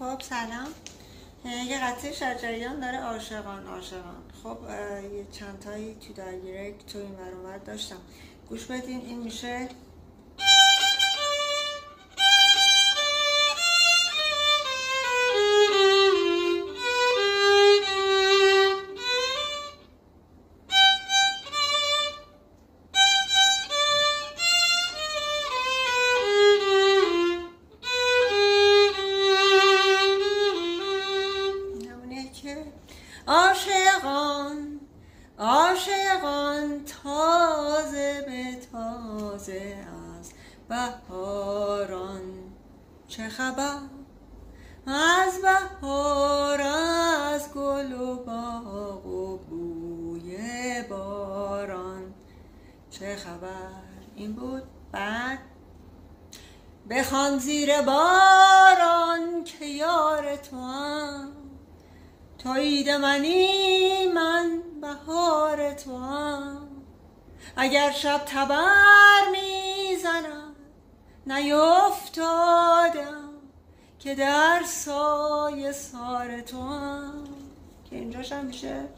خب سلام. یه قطعه شجریان داره عاشقان. خب یه چند تایی تو دایرکت تو این ور اون ور داشتم، گوش بدین. این میشه عاشقان تازه به تازه از بهاران. چه خبر از بهار، از گل و باغ و بوی باران. چه خبر؟ این بود. بعد بخوان زیر باران که یار توام، تو عید منی من بهار توام. اگر شب تبر میزنم نیفتادم، که در سایه سار توام. که اینجاش هم میشه